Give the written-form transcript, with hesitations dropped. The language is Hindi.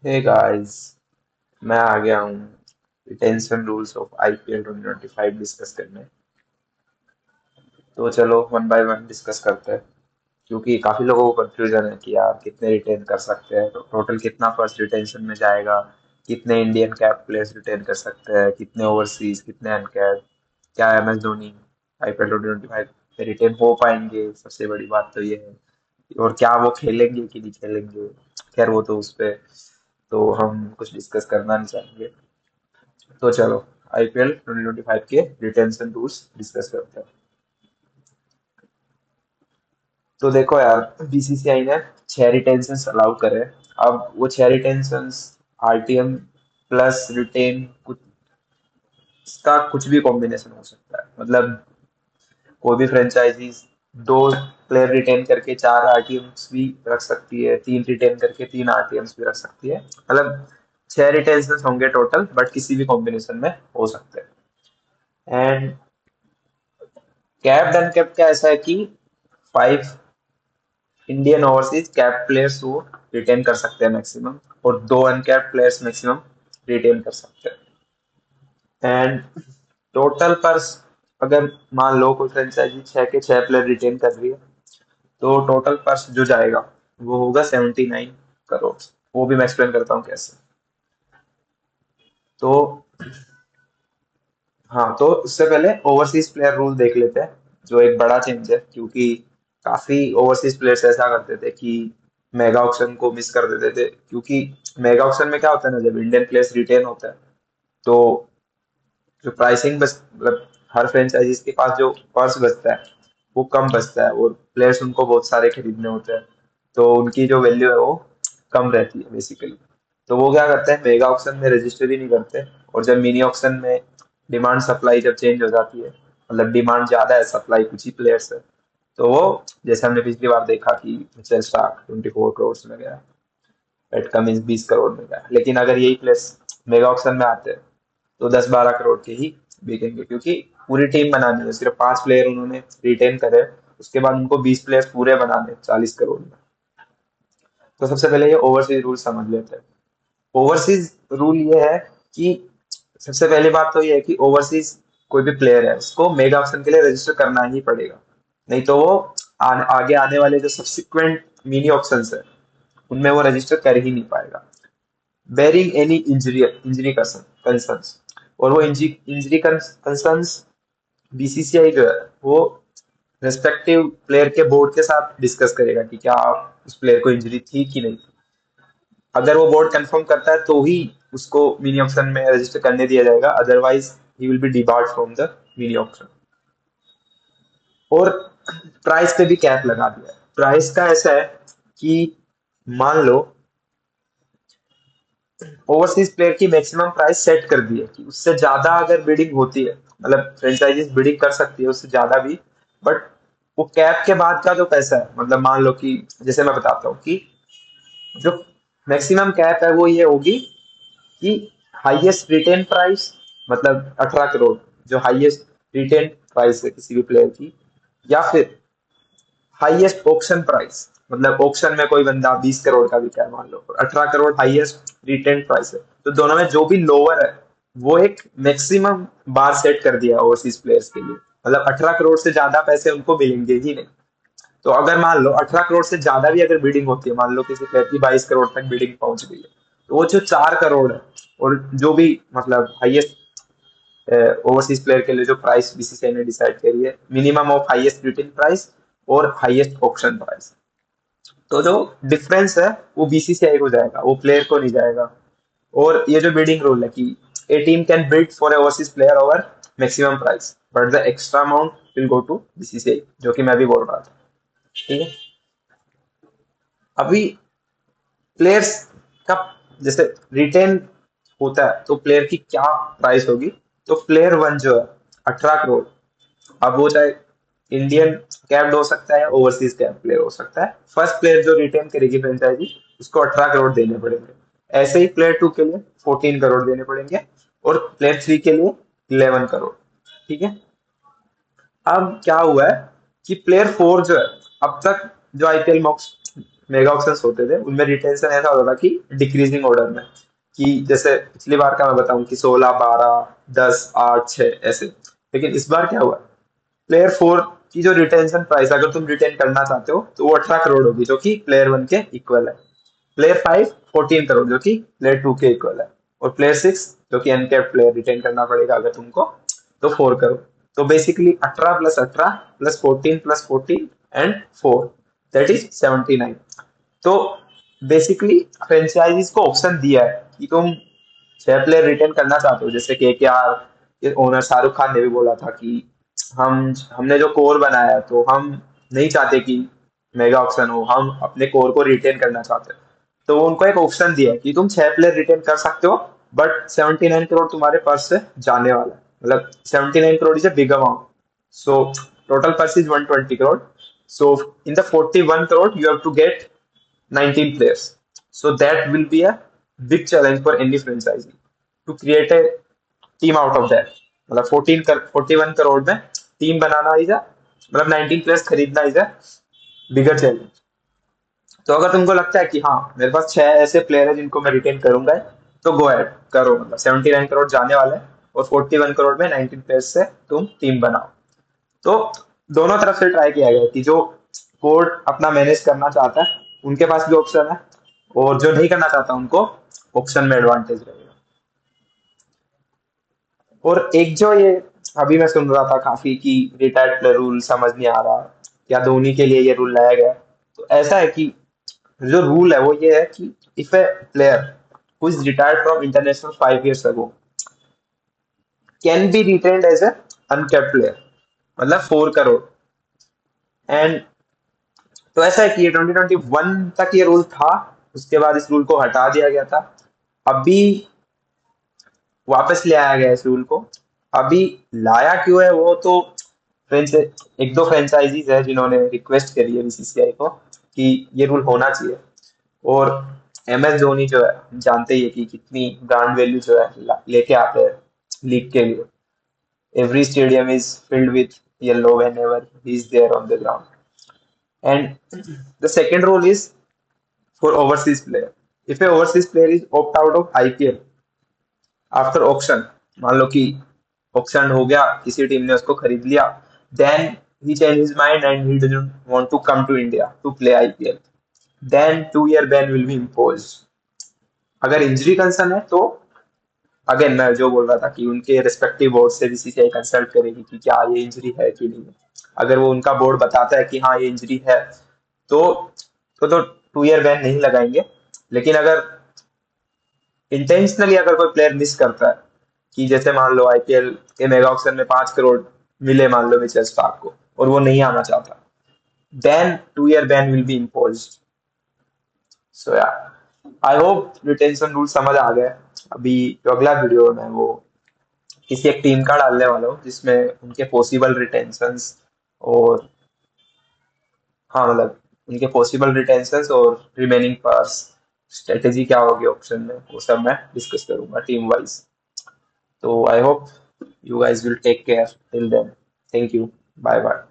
हे गाइस, मैं आ गया हूँ retention rules of IPL 2025 discuss करने। तो चलो वन बाय वन डिस्कस करते हैं, क्योंकि काफी लोगों को कंफ्यूजन है कि यार कितने रिटेन कर सकते हैं, तो टोटल कितना फर्स्ट रिटेंशन में जाएगा, कितने इंडियन कैप प्लेयर्स रिटेन कर सकते हैं, कितने ओवरसीज, कितने अनकैप, क्या एमएस धोनी आईपीएल 2025 में रिटेन हो पाएंगे। सबसे बड़ी बात तो ये है, और क्या वो खेलेंगे कि नहीं खेलेंगे। खैर वो तो उस पे तो हम कुछ डिस्कस करना नहीं चाहेंगे। तो चलो आईपीएल 2025 के रिटेंशन रूल्स डिस्कस करते हैं। तो देखो यार, बीसीसीआई ने 6 रिटेंशन अलाउ करे। अब वो 6 रिटेंशन आरटीएम प्लस रिटेन कुछ, इसका कुछ भी कॉम्बिनेशन हो सकता है। मतलब कोई भी फ्रेंचाइजीज 2 प्लेयर रिटेन करके 4 आरटीएम्स भी रख सकती है, 3 रिटेन करके 3 आरटीएम्स भी रख सकती है। मतलब 6 रिटेंशन होंगे टोटल, बट किसी भी कॉम्बिनेशन में हो सकते हैं। एंड कैप्ड अनकैप्ड का ऐसा है कि 5 इंडियन ओवरसीज कैप प्लेयर्स वो रिटेन कर सकते हैं मैक्सिमम, और 2 अनकैप्ड प्लेयर्स मैक्सिमम रिटेन कर सकते हैं। एंड टोटल पर, अगर मान लो कोई फ्रेंचाइजी 6 के 6 प्लेयर रिटेन कर रही है, तो टोटल पर्स जो जाएगा वो होगा 79 करोड़। वो भी मैं एक्सप्लेन करता हूँ कैसे। तो हाँ, तो उससे पहले ओवरसीज प्लेयर रूल देख लेते हैं, जो एक बड़ा चेंज है। क्योंकि काफी ओवरसीज प्लेयर्स ऐसा करते थे कि मेगा ऑक्शन को मिस कर देते थे। क्योंकि मेगा ऑक्शन में क्या होता है ना, जब इंडियन प्लेयर्स रिटेन होता है, तो जो प्राइसिंग बस, मतलब हर फ्रेंचाइजीज के पास जो पर्स बचता है वो कम बचता है, और प्लेयर्स उनको बहुत सारे खरीदने होते हैं, तो उनकी जो वैल्यू है वो कम रहती है बेसिकली। तो वो क्या करते हैं, मेगा ऑक्शन में रजिस्टर ही नहीं करते। और जब मिनी ऑक्शन में डिमांड सप्लाई जब चेंज हो जाती है, मतलब डिमांड ज्यादा है, सप्लाई कुछ ही प्लेयर्स है, तो वो, जैसे हमने पिछली बार देखा कि मिचेल स्टार्क 24 करोड़ में गया, पेट कमिंस 20 करोड़ में गया। लेकिन अगर यही प्लेयर्स मेगा ऑक्शन में आते हैं, तो 10-12 करोड़ के ही बिकेंगे। क्योंकि पूरी टीम बनानी है, सिर्फ 5 प्लेयर उन्होंने रिटेन करे, उसके बाद उनको 20 प्लेयर पूरे बनाने 40 करोड़ में। तो सबसे पहले ये ओवरसीज रूल समझ लेते हैं। ओवरसीज रूल ये है कि सबसे पहली बात तो ये है कि ओवरसीज कोई भी प्लेयर है उसको मेगा ऑप्शन के लिए रजिस्टर करना ही पड़ेगा। नहीं तो वो आगे आने वाले जो सब्सिक्वेंट मिनी ऑप्शन है उनमें वो रजिस्टर कर ही नहीं पाएगा, barring any injury injury concerns. और वो इंजरी कंसर्न्स बीसीसीआई जो है वो रेस्पेक्टिव प्लेयर के बोर्ड के साथ डिस्कस करेगा कि क्या उस प्लेयर को इंजरी थी कि नहीं। अगर वो बोर्ड कंफर्म करता है तो ही उसको मिनी ऑप्शन में रजिस्टर करने दिया जाएगा, otherwise he will be debarred from the mini option. और प्राइस पे भी कैप लगा दिया है। प्राइस का ऐसा है कि मान लो ओवरसीज प्लेयर की मैक्सिमम प्राइस सेट कर दी है कि उससे ज्यादा अगर बिडिंग होती है, मतलब फ्रेंचाइजीज बिडिंग कर सकती है उससे ज्यादा भी, बट वो कैप के बाद का जो पैसा है, मतलब मान लो कि, जैसे मैं बताता हूँ कि जो मैक्सिमम कैप है वो ये होगी कि हाईएस्ट रिटेन प्राइस, मतलब 18 करोड़, जो हाईएस्ट रिटेन प्राइस है किसी भी प्लेयर की, या फिर हाईएस्ट ऑक्शन प्राइस, मतलब ऑक्शन में कोई बंदा 20 करोड़ का बिका है मान लो, 18 करोड़ हाईएस्ट रिटेन प्राइस है। तो दोनों में जो भी लोअर है वो एक मैक्सिमम बार सेट कर दिया ओवरसीज प्लेयर्स के लिए। मतलब 18 करोड़ से ज्यादा पैसे उनको मिलेंगे ही नहीं। तो अगर मान लो 18 करोड़ से ज्यादा भी अगर बिडिंग होती है, मान लो किसी प्लेयर की 22 करोड़ तक बिडिंग पहुंच गई है, तो वो जो 4 करोड़ है, और जो भी मतलब हाईएस्ट ओवरसीज प्लेयर के लिए जो प्राइस बीसीसीआई ने डिसाइड करी है, minimum of highest retain price और हाईएस्ट ऑप्शन प्राइस, तो जो डिफरेंस है वो बीसीसीआई को जाएगा, वो प्लेयर को नहीं जाएगा। और ये जो बिडिंग रूल है कि a team can bid for a overseas player over maximum price, but the extra amount will go to BCCI, जो कि मैं भी बोल रहा था। ठीक है। अभी प्लेयर्स का, जैसे रिटेन होता है तो प्लेयर की क्या प्राइस होगी। तो प्लेयर वन जो है 18 करोड़, अब वो चाहे इंडियन कैप्ड हो सकता है, ओवरसीज कैप प्लेयर हो सकता है। फर्स्ट प्लेयर जो रिटेन करेगी फ्रेंचाइजी, उसको 18 करोड़ देने पड़ेंगे। ऐसे ही प्लेयर टू के लिए 14 करोड़ देने पड़ेंगे, और प्लेयर थ्री के लिए 11 करोड़। ठीक है। अब क्या हुआ है कि प्लेयर फोर जो है, अब तक जो आईपीएल मॉक्स मेगा ऑप्शंस होते थे उनमें रिटेंशन ऐसा होता था कि डिक्रीजिंग ऑर्डर में, कि जैसे पिछली बार का मैं बताऊं कि 16, 12, 10, 8, 6 ऐसे। लेकिन इस बार क्या हुआ, प्लेयर 4 की जो रिटेंशन प्राइस अगर तुम रिटेन करना चाहते हो तो वो 18 करोड़ होगी, जो कि प्लेयर 1 के इक्वल है। प्लेयर 5 14 करोड़, जो कि प्लेयर 2 के इक्वल है। और प्लेयर 6 जो कि अनकैप्ड प्लेयर, रिटेन करना पड़ेगा अगर तुमको, तो 4 करोड़। तो बेसिकली 18 + 18 + 14 + 14 एंड 4, दैट इज 79। तो बेसिकली फ्रेंचाइजीज को ऑप्शन दिया है कि तुम 6 प्लेयर रिटेन करना चाहते हो, जैसे KKR के ओनर शाहरुख खान ने भी बोला था कि हमने जो कोर बनाया है, तो हम नहीं चाहते कि मेगा ऑप्शन हो, हम अपने कोर को रिटेन करना चाहते हैं। तो उनको एक ऑप्शन दिया है कि तुम 6 प्लेयर रिटेन कर सकते हो, बट 79 करोड़ तुम्हारे पर्स से जाने वाला है। मतलब 79 crore is a big amount. So total purse is 120 crore. So in the 41 crore, you have to get 19 players. So that will be a big challenge for any franchise to create a team out of that. मतलब 41 करोड़ में टीम बनाना इज मतलब 19 प्लेयर्स खरीदना इज अ बिगर चैलेंज। तो अगर तुमको लगता है कि हाँ मेरे पास 6 ऐसे प्लेयर है जिनको मैं रिटेन करूंगा, तो गो एड करो। मतलब 79 करोड़ जाने वाले हैं, और 41 करोड़ में 19 प्लेयर्स से तुम टीम बनाओ। तो दोनों तरफ से ट्राई किया गया कि जो कोर्ट अपना मैनेज करना चाहता है उनके पास भी ऑप्शन है, और जो नहीं करना चाहता उनको ऑप्शन में एडवांटेज रहेगा। और एक जो ये अभी मैं सुन रहा था काफी कि रिटायर्ड प्लेयर रूल समझ नहीं आ रहा, क्या धोनी के लिए ये रूल लाया गया है। तो ऐसा है कि जो रूल है वो ये है कि if a player who is retired from international 5 years ago can be retained as a uncapped player, मतलब 4 करोड़। एंड तो ऐसा है कि ये 2021 तक ये रूल था, उसके बाद इस रूल को हटा दिया गया था। अभी वापस ले आया गया इस रूल को। अभी लाया क्यों है वो तो फ्रेंच एक दो फ्रेंचाइजीज है जिन्होंने रिक्वेस्ट करी है BCCI को कि ये रूल होना चाहिए। और MS धोनी जो है, हम जानते ही है कि कितनी ब्रांड वैल्यू जो है लेके आते हैं लीग के लिए। Every stadium is filled with yellow whenever he is there on the ground. And the second rule is for overseas player. If a overseas player is opt out of IPL after auction, मान लो कि ऑक्शन हो गया, किसी टीम ने उसको खरीद लिया, then he change his mind and he doesn't want to come to India to play IPL, then 2 year ban will be imposed. अगर इंजरी कंसर्न है तो अगेन मैं जो बोल रहा था कि उनके रिस्पेक्टिव बोर्ड से BCCI कंसल्ट करेगी कि क्या ये इंजरी है कि नहीं है। अगर वो उनका बोर्ड बताता है कि हाँ ये इंजरी है, तो 2 year बैन नहीं लगाएंगे। लेकिन अगर इंटेंशनली अगर कोई प्लेयर मिस करता है, कि जैसे मान लो IPL के मेगा ऑक्शन में 5 करोड़ मिले मान लो मिचेल स्टार्क को, और वो नहीं आना चाहता, then 2 year ban will be imposed. So yeah I hope retention rule समझ आ गए। अभी जो अगला वीडियो है मैं वो किसी एक टीम का डालने वाला हूँ जिसमें उनके पॉसिबल रिटेंशंस, और हाँ मतलब उनके पॉसिबल रिटेंशंस और रिमेनिंग पार्स स्ट्रेटेजी क्या होगी ऑप्शन में, वो सब मैं डिस्कस करूंगा टीम वाइज। तो I hope you guys will take care till then. Thank you. Bye bye.